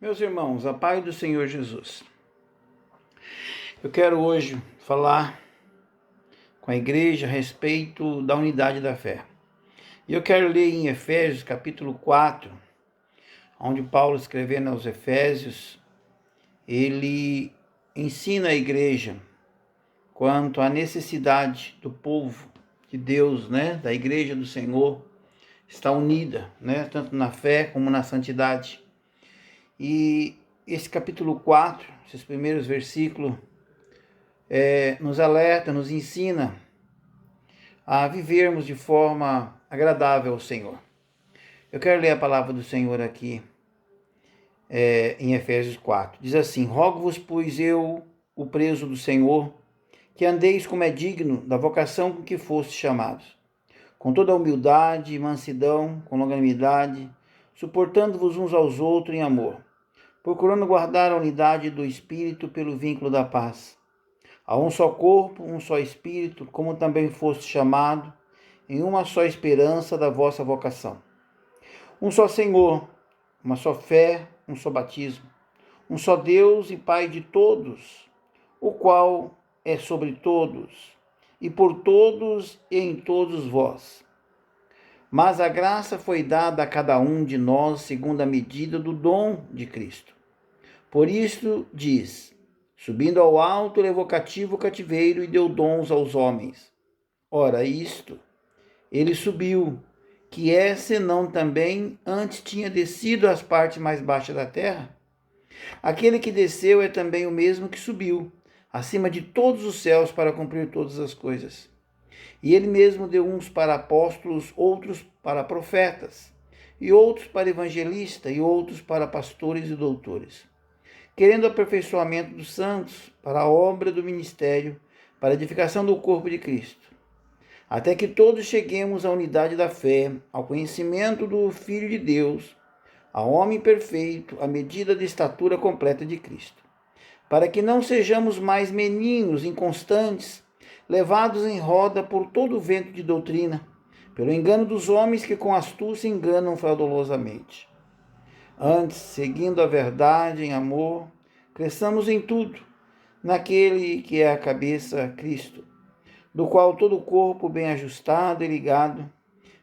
Meus irmãos, a paz do Senhor Jesus. Eu quero hoje falar com a igreja a respeito da unidade da fé. E eu quero ler em Efésios capítulo 4, onde Paulo, escrevendo aos Efésios, ele ensina a igreja quanto à necessidade do povo de Deus, da igreja do Senhor, estar unida, tanto na fé como na santidade. E esse capítulo 4, esses primeiros versículos, nos alerta, nos ensina a vivermos de forma agradável ao Senhor. Eu quero ler a palavra do Senhor aqui em Efésios 4. Diz assim: Rogo-vos, pois eu, o preso do Senhor, que andeis como é digno da vocação com que fostes chamados, com toda a humildade e mansidão, com longanimidade, suportando-vos uns aos outros em amor, procurando guardar a unidade do Espírito pelo vínculo da paz. Há um só corpo, um só Espírito, como também foste chamado, em uma só esperança da vossa vocação. Um só Senhor, uma só fé, um só batismo, um só Deus e Pai de todos, o qual é sobre todos, e por todos e em todos vós. Mas a graça foi dada a cada um de nós segundo a medida do dom de Cristo. Por isso diz: subindo ao alto, levou cativo o cativeiro e deu dons aos homens. Ora, isto, ele subiu, que é senão também antes tinha descido às partes mais baixas da terra? Aquele que desceu é também o mesmo que subiu, acima de todos os céus, para cumprir todas as coisas. E ele mesmo deu uns para apóstolos, outros para profetas, e outros para evangelistas, e outros para pastores e doutores, querendo o aperfeiçoamento dos santos, para a obra do ministério, para a edificação do corpo de Cristo, até que todos cheguemos à unidade da fé, ao conhecimento do Filho de Deus, ao homem perfeito, à medida da estatura completa de Cristo, para que não sejamos mais meninos inconstantes, levados em roda por todo o vento de doutrina, pelo engano dos homens que com astúcia enganam fraudulosamente. Antes, seguindo a verdade em amor, cresçamos em tudo, naquele que é a cabeça, Cristo, do qual todo o corpo bem ajustado e ligado,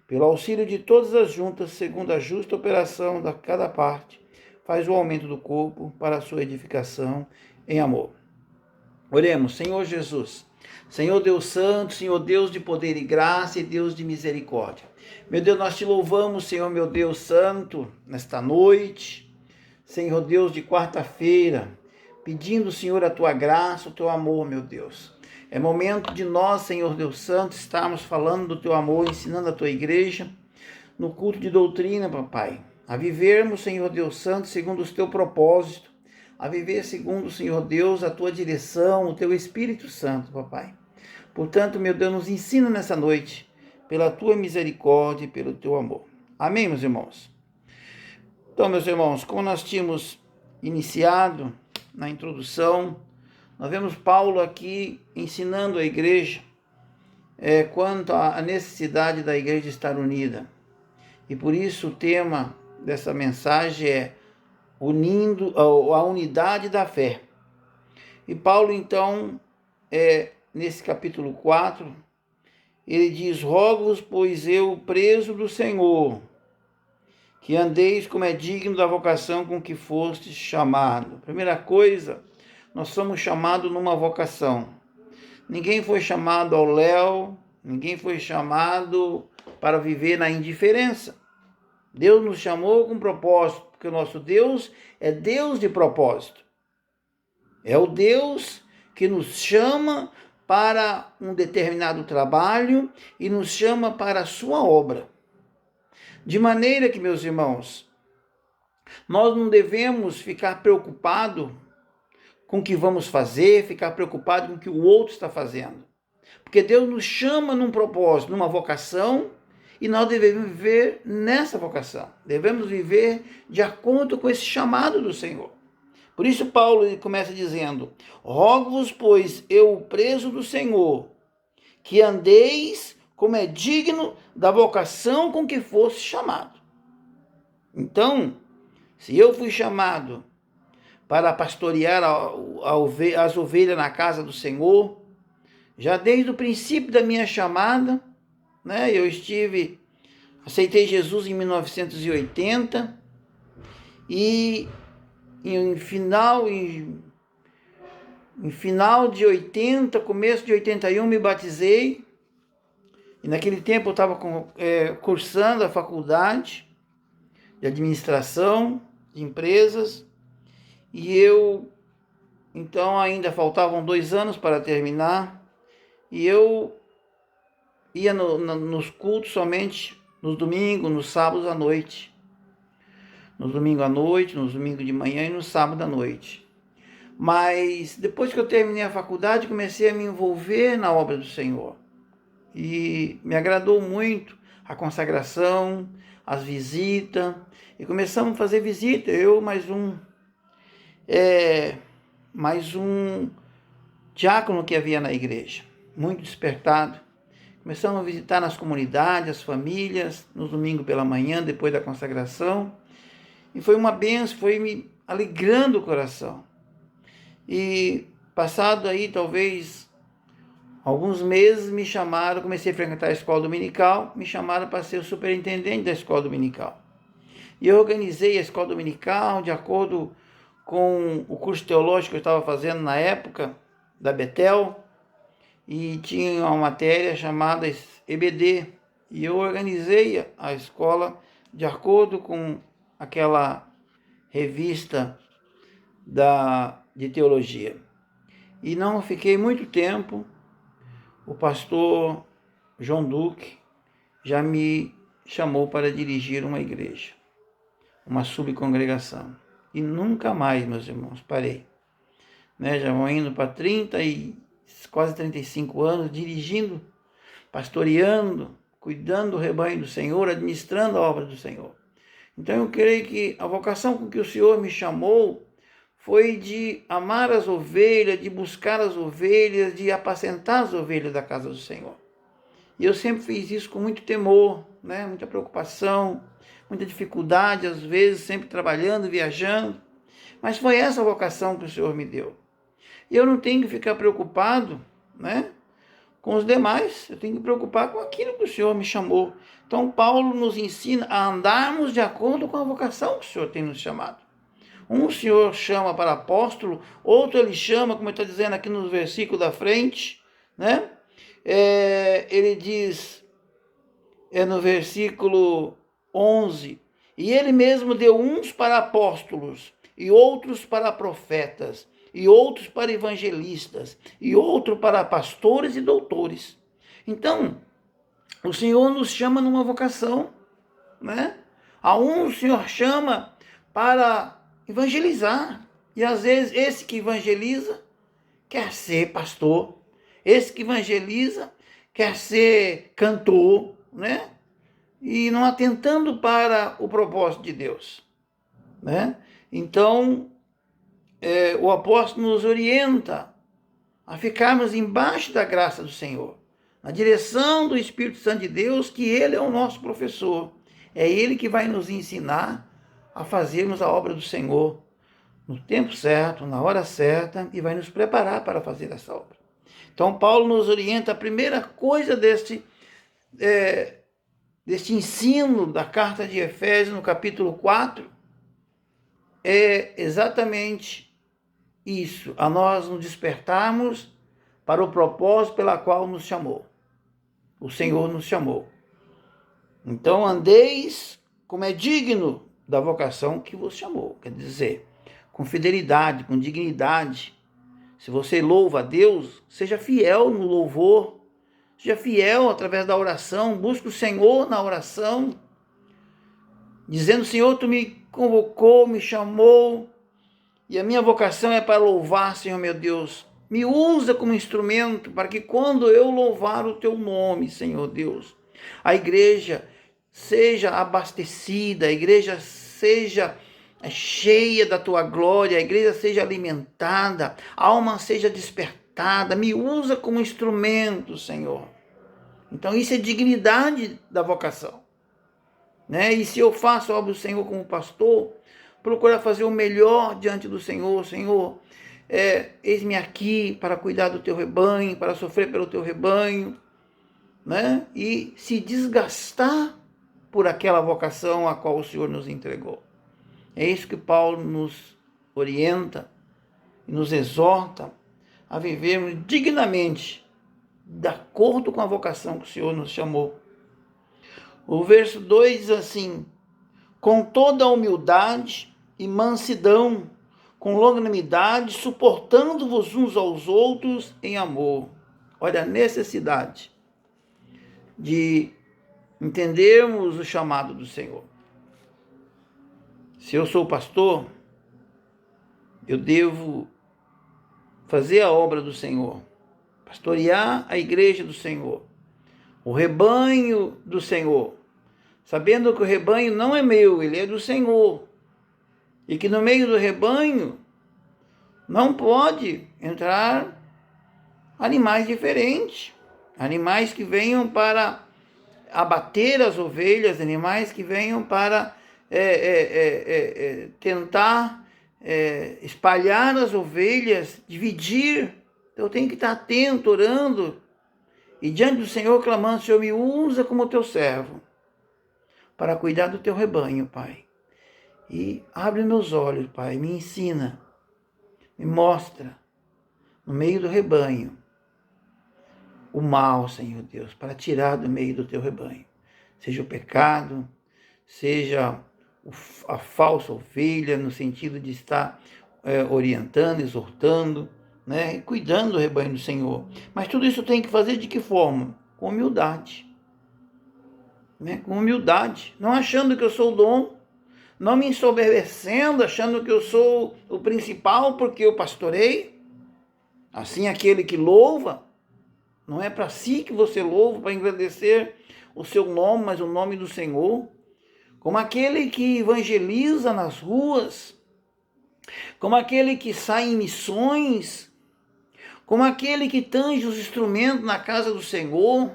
pelo auxílio de todas as juntas, segundo a justa operação da cada parte, faz o aumento do corpo para a sua edificação em amor. Oremos. Senhor Jesus, Senhor Deus Santo, Senhor Deus de poder e graça e Deus de misericórdia. Meu Deus, nós te louvamos, Senhor, meu Deus Santo, nesta noite, Senhor Deus, de quarta-feira, pedindo, Senhor, a tua graça, o teu amor, meu Deus. É momento de nós, Senhor Deus Santo, estarmos falando do teu amor, ensinando a tua igreja, no culto de doutrina, papai, a vivermos, Senhor Deus Santo, segundo o teu propósito, a viver segundo, Senhor Deus, a tua direção, o teu Espírito Santo, papai. Portanto, meu Deus, nos ensina nessa noite, pela tua misericórdia e pelo teu amor. Amém, meus irmãos? Então, meus irmãos, como nós tínhamos iniciado na introdução, nós vemos Paulo aqui ensinando a igreja quanto à necessidade da igreja estar unida. E por isso o tema dessa mensagem é unindo a unidade da fé. E Paulo, então, nesse capítulo 4, ele diz: Rogo-vos, pois eu, preso do Senhor, que andeis como é digno da vocação com que fostes chamado. Primeira coisa, nós somos chamados numa vocação. Ninguém foi chamado ao léu, ninguém foi chamado para viver na indiferença. Deus nos chamou com propósito, porque o nosso Deus é Deus de propósito. É o Deus que nos chama para um determinado trabalho e nos chama para a sua obra. De maneira que, meus irmãos, nós não devemos ficar preocupados com o que vamos fazer, ficar preocupado com o que o outro está fazendo. Porque Deus nos chama num propósito, numa vocação, e nós devemos viver nessa vocação. Devemos viver de acordo com esse chamado do Senhor. Por isso Paulo ele começa dizendo: Rogo-vos, pois, eu, preso do Senhor, que andeis como é digno da vocação com que fosse chamado. Então, Se eu fui chamado para pastorear as ovelhas na casa do Senhor, já desde o princípio da minha chamada, né? Aceitei Jesus em 1980 e em final de 80, começo de 81, me batizei. E naquele tempo eu estava cursando a faculdade de administração de empresas. E então ainda faltavam 2 anos para terminar. E eu ia nos cultos somente nos domingos, nos sábados à noite. Nos domingos à noite, nos domingos de manhã e no sábado à noite. Mas depois que eu terminei a faculdade, comecei a me envolver na obra do Senhor. E me agradou muito a consagração, as visitas. E começamos a fazer visita, eu mais um diácono que havia na igreja, muito despertado. Começamos a visitar nas comunidades, as famílias, nos domingos pela manhã, depois da consagração. E foi uma bênção, foi me alegrando o coração. E passado aí, talvez, alguns meses, me chamaram, comecei a frequentar a escola dominical, me chamaram para ser o superintendente da escola dominical. E eu organizei a escola dominical de acordo com o curso teológico que eu estava fazendo na época, da Betel, e tinha uma matéria chamada EBD, e eu organizei a escola de acordo com aquela revista de teologia. E não fiquei muito tempo, o pastor João Duque já me chamou para dirigir uma igreja, uma subcongregação. E nunca mais, meus irmãos, parei. Já vão indo para quase 35 anos, dirigindo, pastoreando, cuidando do rebanho do Senhor, administrando a obra do Senhor. Então eu creio que a vocação com que o Senhor me chamou foi de amar as ovelhas, de buscar as ovelhas, de apacentar as ovelhas da casa do Senhor. E eu sempre fiz isso com muito temor, muita preocupação, muita dificuldade, às vezes sempre trabalhando, viajando. Mas foi essa a vocação que o Senhor me deu. E eu não tenho que ficar preocupado, com os demais, eu tenho que me preocupar com aquilo que o Senhor me chamou. Então Paulo nos ensina a andarmos de acordo com a vocação que o Senhor tem nos chamado. Um o Senhor chama para apóstolo, outro ele chama, como ele está dizendo aqui no versículo da frente, ele diz, no versículo 11, e ele mesmo deu uns para apóstolos, e outros para profetas, e outros para evangelistas, e outros para pastores e doutores. Então, o Senhor nos chama numa vocação, A um o Senhor chama para evangelizar, e às vezes esse que evangeliza quer ser pastor, esse que evangeliza quer ser cantor, E não atentando para o propósito de Deus, Então, o apóstolo nos orienta a ficarmos embaixo da graça do Senhor, na direção do Espírito Santo de Deus, que Ele é o nosso professor. É Ele que vai nos ensinar a fazermos a obra do Senhor no tempo certo, na hora certa, e vai nos preparar para fazer essa obra. Então, Paulo nos orienta, a primeira coisa deste ensino da carta de Efésios, no capítulo 4, é exatamente isso, a nós nos despertarmos para o propósito pela qual nos chamou. O Senhor nos chamou. Então, andeis como é digno da vocação que vos chamou. Quer dizer, com fidelidade, com dignidade. Se você louva a Deus, seja fiel no louvor, seja fiel através da oração, busque o Senhor na oração, dizendo: Senhor, Tu me convocou, me chamou, e a minha vocação é para louvar, Senhor meu Deus. Me usa como instrumento para que quando eu louvar o Teu nome, Senhor Deus, a igreja seja abastecida, a igreja seja cheia da Tua glória, a igreja seja alimentada, a alma seja despertada. Me usa como instrumento, Senhor. Então isso é dignidade da vocação. E se eu faço a obra do Senhor como pastor, procurar fazer o melhor diante do Senhor. Senhor, eis-me aqui para cuidar do teu rebanho, para sofrer pelo teu rebanho, né? E se desgastar por aquela vocação a qual o Senhor nos entregou. É isso que Paulo nos orienta e nos exorta a vivermos dignamente, de acordo com a vocação que o Senhor nos chamou. O verso 2 diz assim: com toda a humildade e mansidão, com longanimidade, suportando-vos uns aos outros em amor. Olha a necessidade de entendermos o chamado do Senhor. Se eu sou pastor, eu devo fazer a obra do Senhor, pastorear a igreja do Senhor, o rebanho do Senhor, sabendo que o rebanho não é meu, ele é do Senhor, e que no meio do rebanho não pode entrar animais diferentes, animais que venham para abater as ovelhas, animais que venham para tentar espalhar as ovelhas, dividir. Então eu tenho que estar atento, orando, e diante do Senhor clamando: Senhor, me usa como teu servo, para cuidar do teu rebanho, Pai. E abre meus olhos, Pai, me ensina, me mostra, no meio do rebanho, o mal, Senhor Deus, para tirar do meio do teu rebanho. Seja o pecado, seja a falsa ovelha, no sentido de estar orientando, exortando, né, e cuidando do rebanho do Senhor. Mas tudo isso tem que fazer de que forma? Com humildade. Né? Com humildade. Não achando que eu sou o dono, não me ensoberbecendo, achando que eu sou o principal porque eu pastorei. Assim, aquele que louva, não é para si que você louva, para engrandecer o seu nome, mas o nome do Senhor. Como aquele que evangeliza nas ruas, como aquele que sai em missões, como aquele que tange os instrumentos na casa do Senhor,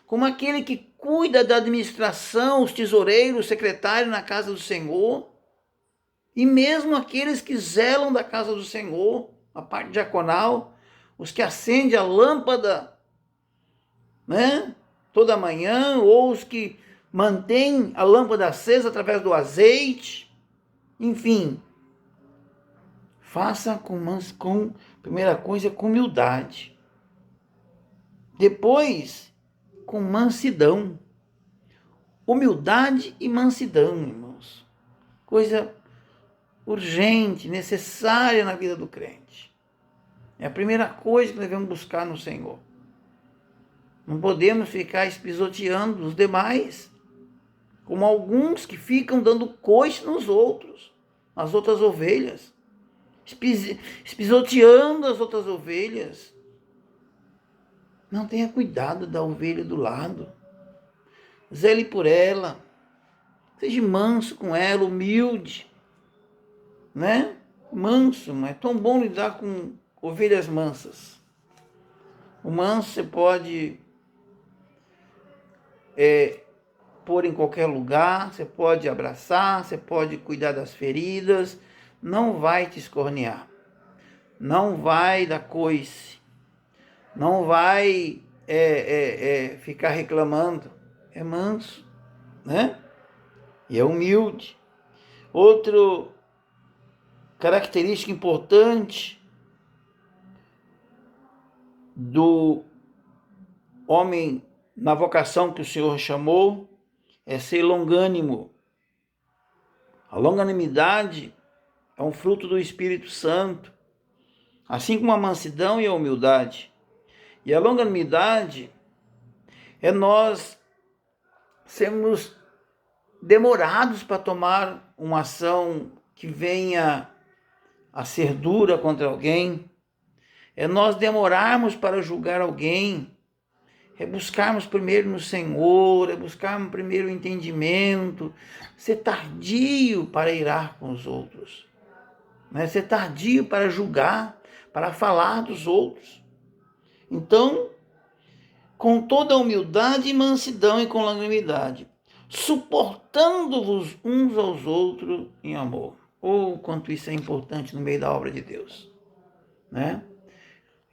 como aquele que cuida da administração, os tesoureiros, os secretários na casa do Senhor, e mesmo aqueles que zelam da casa do Senhor, a parte diaconal, os que acendem a lâmpada, né, toda manhã, ou os que mantêm a lâmpada acesa através do azeite, enfim. Faça com primeira coisa, com humildade. Depois, com mansidão. Humildade e mansidão, irmãos. Coisa urgente, necessária na vida do crente. É a primeira coisa que devemos buscar no Senhor. Não podemos ficar espisoteando os demais, como alguns que ficam dando coice nos outros, nas outras ovelhas, espisoteando as outras ovelhas. Não tenha cuidado da ovelha do lado. Zele por ela. Seja manso com ela, humilde, né? Manso, não é tão bom lidar com ovelhas mansas. O manso você pode pôr em qualquer lugar, você pode abraçar, você pode cuidar das feridas, não vai te escornear, não vai dar coice, não vai ficar reclamando, é manso, né? E é humilde. Outra característica importante do homem na vocação que o Senhor chamou é ser longânimo. A longanimidade é um fruto do Espírito Santo, assim como a mansidão e a humildade. E a longanimidade é nós sermos demorados para tomar uma ação que venha a ser dura contra alguém, é nós demorarmos para julgar alguém, é buscarmos primeiro no Senhor, é buscarmos primeiro o entendimento, ser tardio para irar com os outros, né? Ser tardio para julgar, para falar dos outros. Então, com toda a humildade e mansidão e com longanimidade, suportando-vos uns aos outros em amor. Ou quanto isso é importante no meio da obra de Deus, né?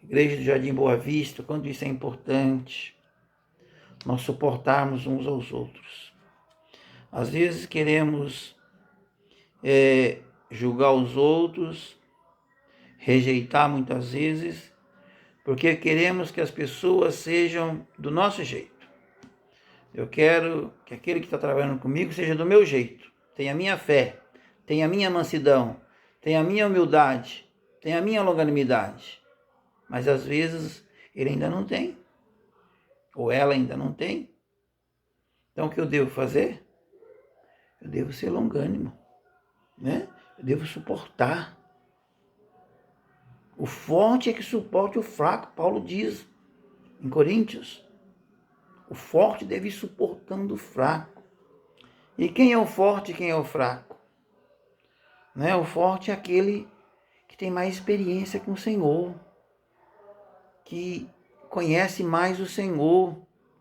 Igreja do Jardim Boa Vista, quanto isso é importante nós suportarmos uns aos outros. Às vezes queremos julgar os outros, rejeitar muitas vezes, porque queremos que as pessoas sejam do nosso jeito. Eu quero que aquele que está trabalhando comigo seja do meu jeito, tenha a minha fé, tenha a minha mansidão, tenha a minha humildade, tenha a minha longanimidade. Mas às vezes ele ainda não tem, ou ela ainda não tem. Então o que eu devo fazer? Eu devo ser longânimo, né? Eu devo suportar. O forte é que suporte o fraco, Paulo diz em Coríntios. O forte deve ir suportando o fraco. E quem é o forte e quem é o fraco? Né? O forte é aquele que tem mais experiência com o Senhor, que conhece mais o Senhor,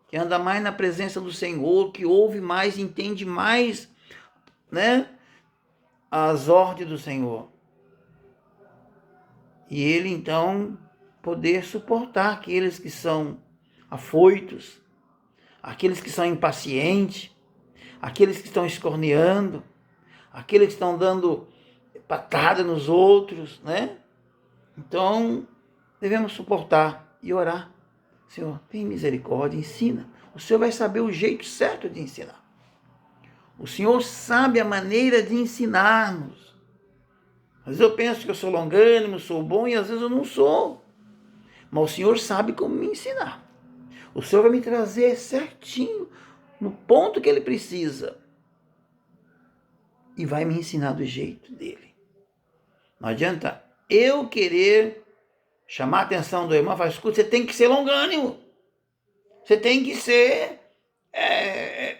que anda mais na presença do Senhor, que ouve mais, entende mais, né, as ordens do Senhor. E ele, então, poder suportar aqueles que são afoitos, aqueles que são impacientes, aqueles que estão escorneando, aqueles que estão dando patada nos outros, né? Então, devemos suportar e orar. Senhor, tem misericórdia, ensina. O Senhor vai saber o jeito certo de ensinar. O Senhor sabe a maneira de ensinar-nos. Às vezes eu penso que eu sou longânimo, sou bom, e às vezes eu não sou. Mas o Senhor sabe como me ensinar. O Senhor vai me trazer certinho, no ponto que Ele precisa. E vai me ensinar do jeito dEle. Não adianta eu querer chamar a atenção do irmão e falar, escuta, você tem que ser longânimo. Você tem que ser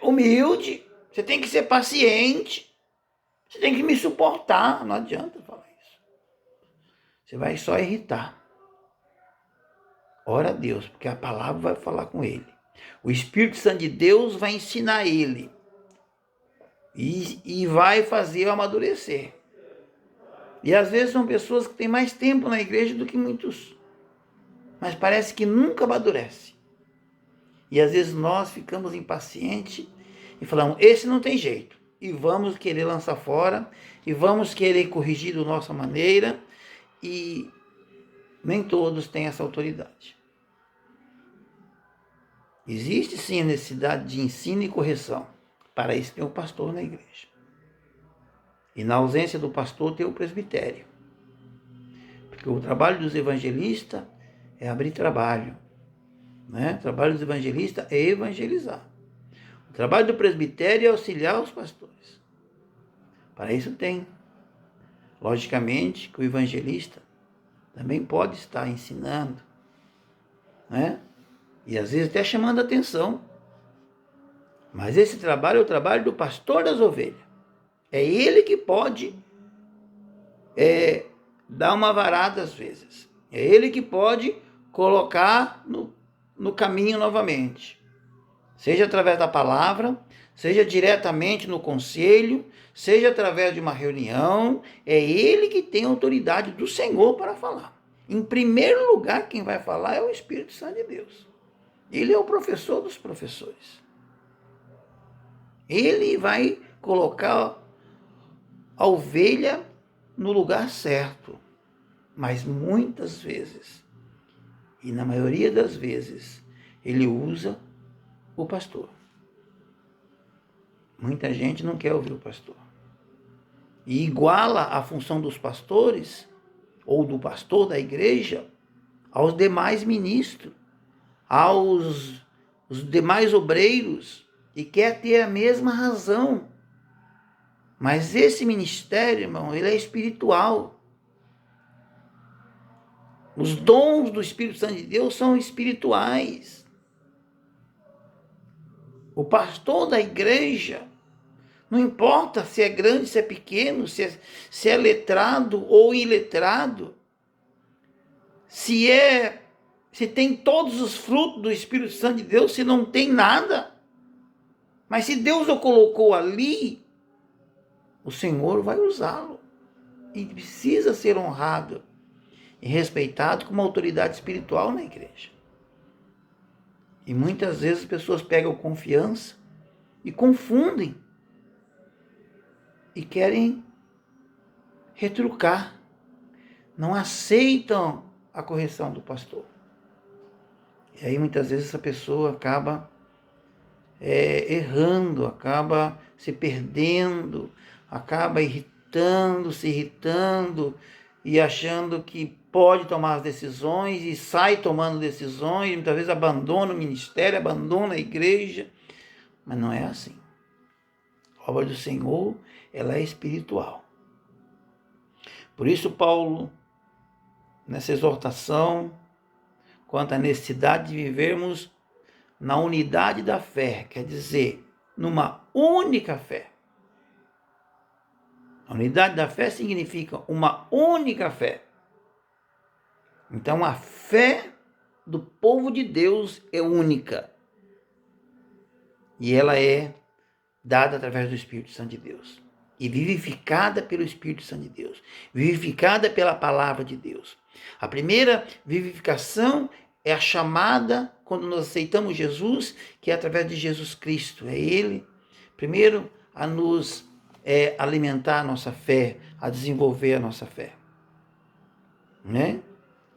humilde. Você tem que ser paciente. Você tem que me suportar. Não adianta falar isso. Você vai só irritar. Ora a Deus, porque a palavra vai falar com ele. O Espírito Santo de Deus vai ensinar ele. E vai fazer amadurecer. E às vezes são pessoas que têm mais tempo na igreja do que muitos. Mas parece que nunca amadurece. E às vezes nós ficamos impacientes e falamos, esse não tem jeito. E vamos querer lançar fora, e vamos querer corrigir da nossa maneira, e nem todos têm essa autoridade. Existe sim a necessidade de ensino e correção. Para isso tem o pastor na igreja. E na ausência do pastor tem o presbitério. Porque o trabalho dos evangelistas é abrir trabalho. Né? O trabalho dos evangelistas é evangelizar. O trabalho do presbitério é auxiliar os pastores. Para isso tem. Logicamente que o evangelista também pode estar ensinando, né? E às vezes até chamando a atenção. Mas esse trabalho é o trabalho do pastor das ovelhas. É ele que pode dar uma varada às vezes. É ele que pode colocar no caminho novamente. Seja através da palavra, seja diretamente no conselho, seja através de uma reunião. É ele que tem autoridade do Senhor para falar. Em primeiro lugar, quem vai falar é o Espírito Santo de Deus. Ele é o professor dos professores. Ele vai colocar a ovelha no lugar certo. Mas muitas vezes, e na maioria das vezes, ele usa o pastor. Muita gente não quer ouvir o pastor. E iguala a função dos pastores, ou do pastor da igreja, aos demais ministros, aos demais obreiros, e quer ter a mesma razão. Mas esse ministério, irmão, ele é espiritual. Os dons do Espírito Santo de Deus são espirituais. O pastor da igreja, não importa se é grande, se é pequeno, se é letrado ou iletrado, se tem todos os frutos do Espírito Santo de Deus, se não tem nada. Mas se Deus o colocou ali, o Senhor vai usá-lo. e precisa ser honrado e respeitado como autoridade espiritual na igreja. E muitas vezes as pessoas pegam confiança e confundem e querem retrucar, não aceitam a correção do pastor. E aí muitas vezes essa pessoa acaba errando, acaba se perdendo, acaba se irritando e achando que pode tomar as decisões e sai tomando decisões, muitas vezes abandona o ministério, abandona a igreja, mas não é assim. A obra do Senhor, ela é espiritual. Por isso Paulo, nessa exortação, quanto à necessidade de vivermos na unidade da fé, quer dizer, numa única fé. A unidade da fé significa uma única fé. Então a fé do povo de Deus é única. E ela é dada através do Espírito Santo de Deus. E vivificada pelo Espírito Santo de Deus. Vivificada pela palavra de Deus. A primeira vivificação é a chamada quando nós aceitamos Jesus, que é através de Jesus Cristo. É Ele, primeiro, a nos alimentar a nossa fé, a desenvolver a nossa fé. Né?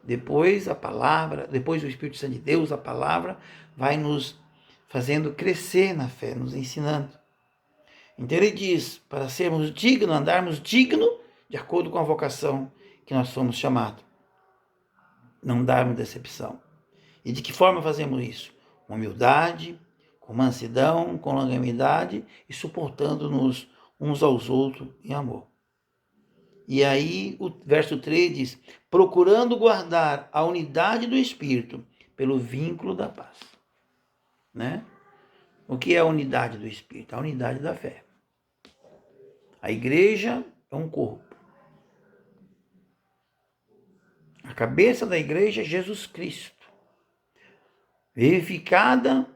Depois a palavra, depois o Espírito Santo de Deus, a palavra, vai nos fazendo crescer na fé, nos ensinando. Então ele diz, para sermos dignos, andarmos dignos, de acordo com a vocação que nós somos chamados. Não darmos decepção. E de que forma fazemos isso? Com humildade, com mansidão, com longanimidade e suportando-nos uns aos outros em amor. E aí o verso 3 diz, procurando guardar a unidade do Espírito pelo vínculo da paz. Né? O que é a unidade do Espírito? A unidade da fé. A igreja é um corpo. A cabeça da igreja é Jesus Cristo. Vivificada,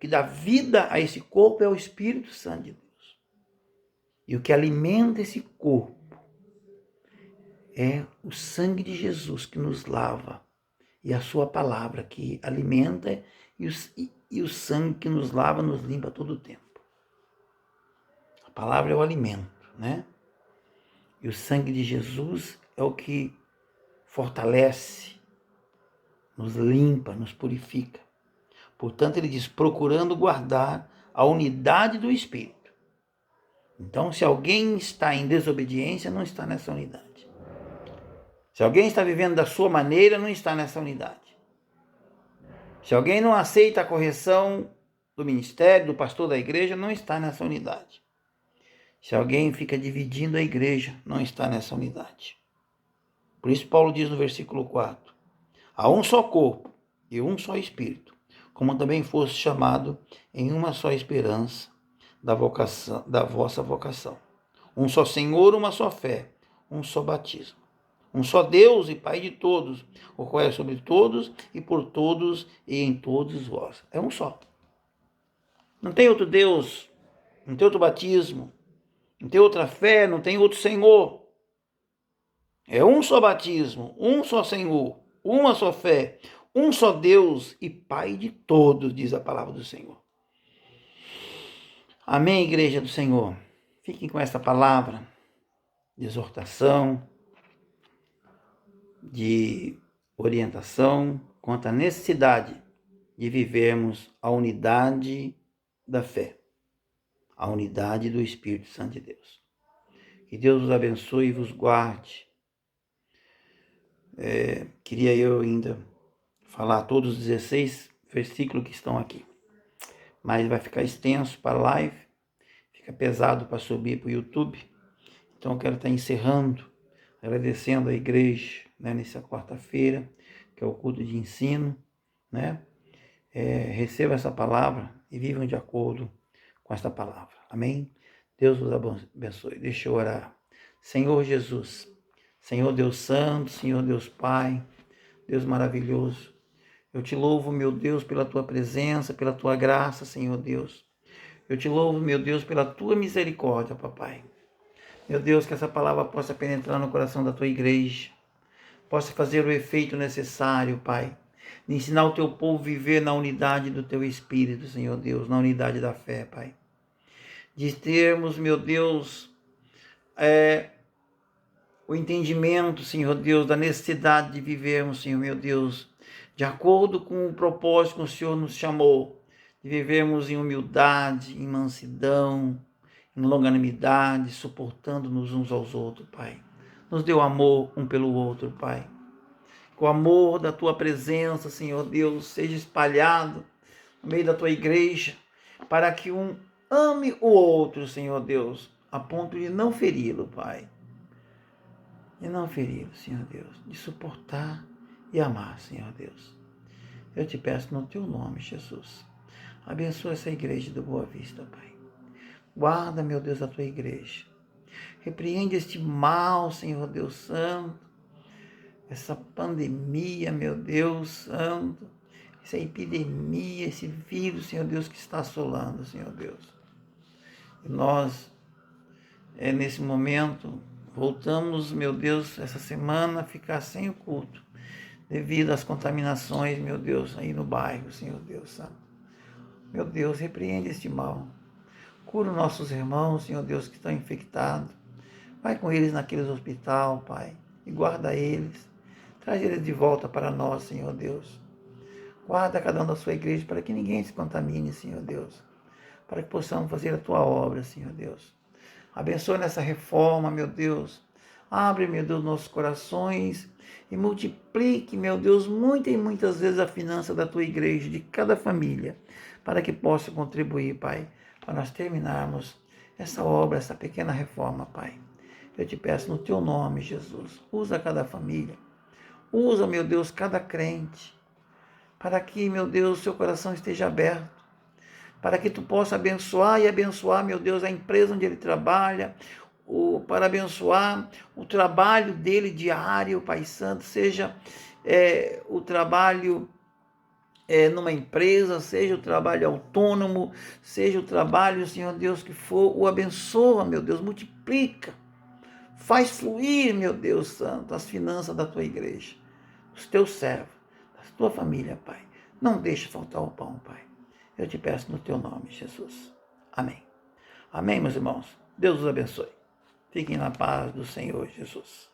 que dá vida a esse corpo é o Espírito Santo de Deus. E o que alimenta esse corpo é o sangue de Jesus que nos lava. E a sua palavra que alimenta e o sangue que nos lava, nos limpa todo o tempo. A palavra é o alimento, né? E o sangue de Jesus é o que fortalece, nos limpa, nos purifica. Portanto, ele diz, procurando guardar a unidade do Espírito. Então, se alguém está em desobediência, não está nessa unidade. Se alguém está vivendo da sua maneira, não está nessa unidade. Se alguém não aceita a correção do ministério, do pastor da igreja, não está nessa unidade. Se alguém fica dividindo a igreja, não está nessa unidade. Por isso Paulo diz no versículo 4, há um só corpo e um só Espírito, como também fosse chamado em uma só esperança da vossa vocação. Um só Senhor, uma só fé, um só batismo. Um só Deus e Pai de todos, o qual é sobre todos e por todos e em todos vós. É um só. Não tem outro Deus, não tem outro batismo, não tem outra fé, não tem outro Senhor. É um só batismo, um só Senhor, uma só fé, um só Deus e Pai de todos, diz a palavra do Senhor. Amém, igreja do Senhor. Fiquem com essa palavra de exortação, de orientação quanto à necessidade de vivermos a unidade da fé, a unidade do Espírito Santo de Deus. Que Deus os abençoe e vos guarde. Queria eu ainda falar todos os 16 versículos que estão aqui, mas vai ficar extenso para a live, fica pesado para subir para o YouTube, então eu quero estar encerrando, agradecendo a igreja, né, nessa quarta-feira, que é o culto de ensino, né? Receba essa palavra e vivam de acordo com esta palavra. Amém? Deus vos abençoe. Deixa eu orar. Senhor Jesus, Senhor Deus Santo, Senhor Deus Pai, Deus maravilhoso, eu te louvo, meu Deus, pela tua presença, pela tua graça, Senhor Deus. Eu te louvo, meu Deus, pela tua misericórdia, papai. Meu Deus, que essa palavra possa penetrar no coração da tua igreja, possa fazer o efeito necessário, Pai, de ensinar o teu povo a viver na unidade do teu Espírito, Senhor Deus, na unidade da fé, Pai. De termos, meu Deus, o entendimento, Senhor Deus, da necessidade de vivermos, Senhor meu Deus, de acordo com o propósito que o Senhor nos chamou, de vivermos em humildade, em mansidão, em longanimidade, suportando-nos uns aos outros, Pai. Nos dê o amor um pelo outro, Pai. Que o amor da Tua presença, Senhor Deus, seja espalhado no meio da Tua igreja, para que um ame o outro, Senhor Deus, a ponto de não feri-lo, Pai. De não feri-lo, Senhor Deus, de suportar e amar, Senhor Deus. Eu te peço no Teu nome, Jesus. Abençoa essa igreja do Boa Vista, Pai. Guarda, meu Deus, a Tua igreja. Repreende este mal, Senhor Deus Santo. Essa pandemia, meu Deus Santo. Essa epidemia, esse vírus, Senhor Deus, que está assolando, Senhor Deus. E nós, nesse momento, voltamos, meu Deus, essa semana a ficar sem o culto, devido às contaminações, meu Deus, aí no bairro, Senhor Deus Santo. Meu Deus, repreende este mal. Cura os nossos irmãos, Senhor Deus, que estão infectados. Vai com eles naqueles hospital, Pai, e guarda eles. Traz eles de volta para nós, Senhor Deus. Guarda cada um da sua igreja para que ninguém se contamine, Senhor Deus. Para que possamos fazer a Tua obra, Senhor Deus. Abençoe nessa reforma, meu Deus. Abre, meu Deus, nossos corações e multiplique, meu Deus, muitas e muitas vezes a finança da Tua igreja, de cada família, para que possa contribuir, Pai, para nós terminarmos essa obra, essa pequena reforma, Pai. Eu te peço no Teu nome, Jesus. Usa cada família. Usa, meu Deus, cada crente, para que, meu Deus, seu coração esteja aberto, para que Tu possa abençoar e abençoar, meu Deus, a empresa onde ele trabalha, para abençoar o trabalho dele diário, Pai Santo, seja o trabalho numa empresa, seja o trabalho autônomo, seja o trabalho, Senhor Deus, que for, o abençoa, meu Deus, multiplica, faz fluir, meu Deus Santo, as finanças da Tua igreja, dos Teus servos, da Tua família, Pai. Não deixe faltar o pão, Pai. Eu te peço no Teu nome, Jesus. Amém. Amém, meus irmãos. Deus os abençoe. Fiquem na paz do Senhor Jesus.